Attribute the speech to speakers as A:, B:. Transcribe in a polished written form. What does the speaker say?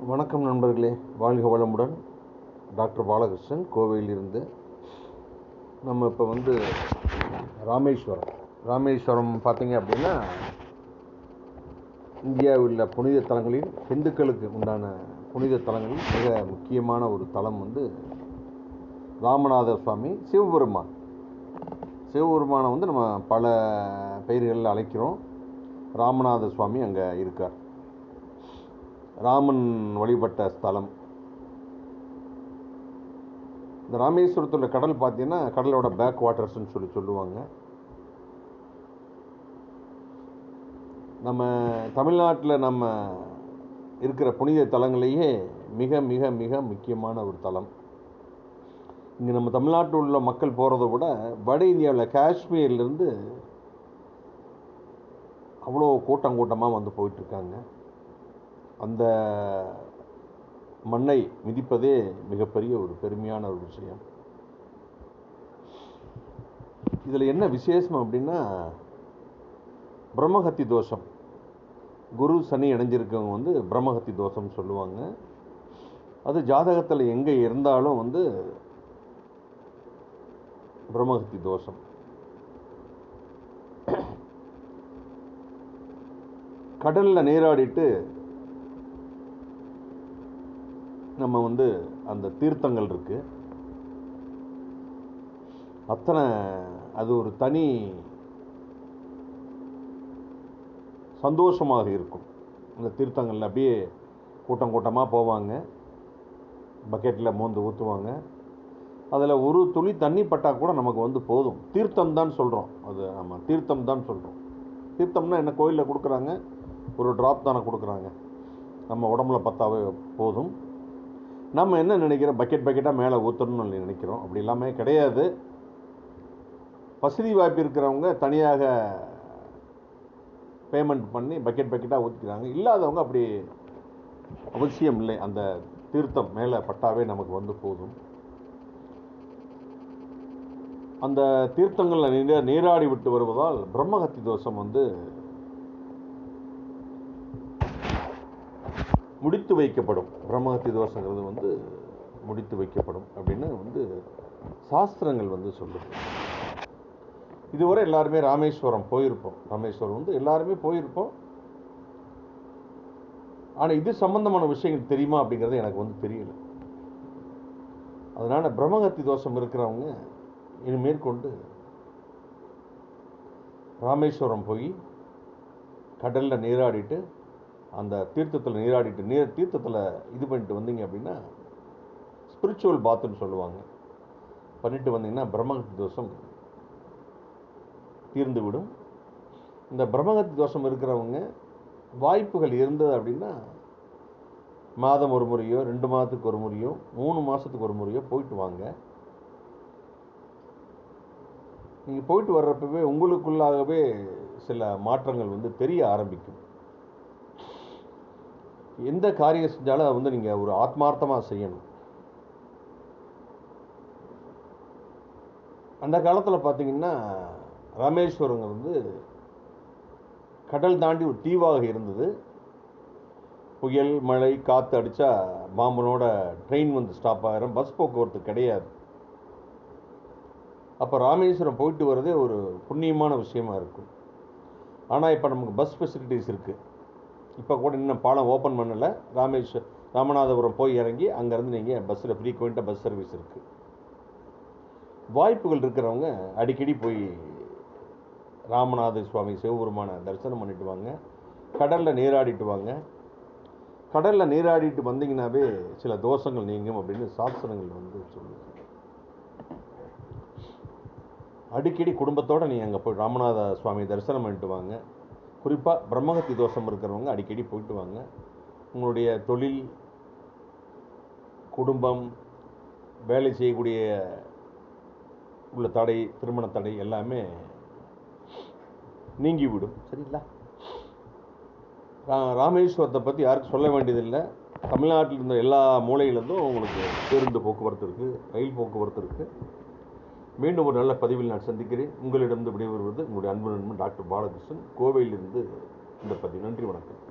A: வணக்கம் நண்பர்களே, வாழ்க வளமுடன். டாக்டர் பாலகிருஷ்ணன், கோவையிலிருந்து. நம்ம இப்போ ராமேஸ்வரம் பார்த்தீங்க அப்படின்னா, இந்தியாவில் புனித தலங்களில் இந்துக்களுக்கு உண்டான புனித தலங்களில் மிக முக்கியமான ஒரு தலம் ராமநாத சுவாமி சிவபெருமானை நம்ம பல பெயர்களில் அழைக்கிறோம். ராமநாத சுவாமி அங்கே இருக்கார். ராமன் வழிபட்ட ஸ்தலம். இந்த ராமேஸ்வரத்தில் கடல் பார்த்தீங்கன்னா கடலோட பேக் வாட்டர்ஸ்ன்னு சொல்லுவாங்க. நம்ம தமிழ்நாட்டில் நம்ம இருக்கிற புனித தலங்களையே மிக மிக மிக முக்கியமான ஒரு தலம். இங்கே நம்ம தமிழ்நாட்டில் உள்ள மக்கள் போகிறத விட வட இந்தியாவில் காஷ்மீர்லேருந்து அவ்வளோ கூட்டமாக போயிட்டுருக்காங்க. அந்த மண்ணை மிதிப்பதே மிகப்பெரிய ஒரு பெருமையான ஒரு விஷயம். இதில் என்ன விசேஷம் அப்படின்னா, பிரம்மஹத்தி தோஷம், குரு சனி இணைஞ்சிருக்கவங்க பிரம்மஹத்தி தோஷம் சொல்லுவாங்க. அது ஜாதகத்தில் எங்கே இருந்தாலும் பிரம்மஹத்தி தோஷம். கடலில் நீராடிட்டு நம்ம அந்த தீர்த்தங்கள் இருக்கு, அத்தனை அது ஒரு தனி சந்தோஷமாக இருக்கும். அந்த தீர்த்தங்களில் அப்படியே கூட்டமாக போவாங்க, பக்கெட்டில் மோந்து ஊற்றுவாங்க. அதில் ஒரு துளி தண்ணி பட்டால் கூட நமக்கு போதும். தீர்த்தம் தான் சொல்கிறோம், அது நம்ம தீர்த்தம் தான் சொல்கிறோம். தீர்த்தம்னா என்ன, கோயிலில் கொடுக்குறாங்க, ஒரு ட்ராப் தானே கொடுக்குறாங்க, நம்ம உடம்புல பத்தாவே போதும். நம்ம என்ன நினைக்கிறோம், பக்கெட்டாக மேலே ஊற்றணும்னு நினைக்கிறோம். அப்படி இல்லாமல் கிடையாது. வசதி வாய்ப்பு இருக்கிறவங்க தனியாக பேமெண்ட் பண்ணி பக்கெட்டாக ஊற்றிக்கிறாங்க. இல்லாதவங்க அப்படி அவசியம் இல்லை. அந்த தீர்த்தம் மேலே பட்டாவே நமக்கு போதும். அந்த தீர்த்தங்களில் நீராடி விட்டு வருவதால் பிரம்மஹத்தி தோஷம் முடித்து வைக்கப்படும். பிரம்மஹத்தி தோஷங்கிறது முடித்து வைக்கப்படும் அப்படின்னு சாஸ்திரங்கள் சொல்லுது. இதுவரை எல்லாருமே ராமேஸ்வரம் போயிருப்போம். ராமேஸ்வரம் எல்லாருமே போயிருப்போம். ஆனால் இது சம்பந்தமான விஷயங்கள் தெரியுமா அப்படிங்கிறது எனக்கு தெரியல. அதனால பிரம்மஹத்தி தோஷம் இருக்கிறவங்க இனிமேற்கொண்டு ராமேஸ்வரம் போய் கடலில் நீராடிட்டு, அந்த தீர்த்தத்தில் நீராடிட்டு தீர்த்தத்தில் இது பண்ணிட்டு வந்தீங்க அப்படின்னா ஸ்பிரிச்சுவல் பாத்துன்னு சொல்லுவாங்க. பண்ணிட்டு வந்தீங்கன்னா பிரம்மஹத்தி தோஷம் தீர்ந்து விடும். இந்த பிரம்மஹத்தி தோஷம் இருக்கிறவங்க வாய்ப்புகள் இருந்தது அப்படின்னா மாதம் ஒரு முறையோ, 2 மாதத்துக்கு ஒரு முறையோ, 3 மாதத்துக்கு ஒரு முறையோ போயிட்டு வாங்க. நீங்கள் போயிட்டு வர்றப்பவே உங்களுக்குள்ளாகவே சில மாற்றங்கள் தெரிய ஆரம்பிக்கும். எந்த காரியம் செஞ்சாலும் அதை நீங்கள் ஒரு ஆத்மார்த்தமாக செய்யணும். அந்த காலத்தில் பார்த்தீங்கன்னா ராமேஸ்வரங்கிறது கடல் தாண்டி ஒரு தீவாக இருந்தது. புயல், மழை, காற்று அடித்தா பாம்பனோட ட்ரெயின் ஸ்டாப் ஆகிரும், பஸ் போக்குவரத்து கிடையாது. அப்போ ராமேஸ்வரம் போயிட்டு வரதே ஒரு புண்ணியமான விஷயமா இருக்கும். ஆனால் இப்போ நமக்கு பஸ் ஃபெசிலிட்டிஸ் இருக்குது. இப்போ கூட இன்னும் பாலம் ஓப்பன் பண்ணலை. ராமநாதபுரம் போய் இறங்கி அங்கேருந்து நீங்கள் பஸ்ஸில் ஃப்ரீக்வெண்ட்டாக பஸ் சர்வீஸ் இருக்குது. வாய்ப்புகள் இருக்கிறவங்க அடிக்கடி போய் ராமநாத சுவாமி சிவபெருமான தரிசனம் பண்ணிட்டு வாங்க. கடலில் நீராடிட்டு வாங்க. கடலில் நீராடிட்டு வந்தீங்கன்னாவே சில தோஷங்கள் நீங்கும் அப்படின்னு சாஸ்திரங்கள் சொல்லுது. அடிக்கடி குடும்பத்தோடு நீங்கள் அங்கே போய் ராமநாத சுவாமி தரிசனம் பண்ணிட்டு வாங்க. குறிப்பாக பிரம்மஹத்தி தோஷம் இருக்கிறவங்க அடிக்கடி போயிட்டு வாங்க. உங்களுடைய தொழில், குடும்பம், வேலை செய்யக்கூடிய உள்ள தடை, திருமண தடை எல்லாமே நீங்கிவிடும். சரிங்களா? ராமேஸ்வரத்தை பற்றி யாருக்கும் சொல்ல வேண்டியதில்லை. தமிழ்நாட்டில் இருந்த எல்லா மூலையிலிருந்தும் உங்களுக்கு பேருந்து போக்குவரத்து இருக்குது, ரயில் போக்குவரத்து இருக்குது. மீண்டும் ஒரு நல்ல பதிவில் நான் சந்திக்கிறேன். உங்களிடம் விடைபெறுவது உங்களுடைய அன்பு நண்பன் டாக்டர் பாலகிருஷ்ணன், கோவையிலிருந்து இந்த பதிவு. நன்றி, வணக்கம்.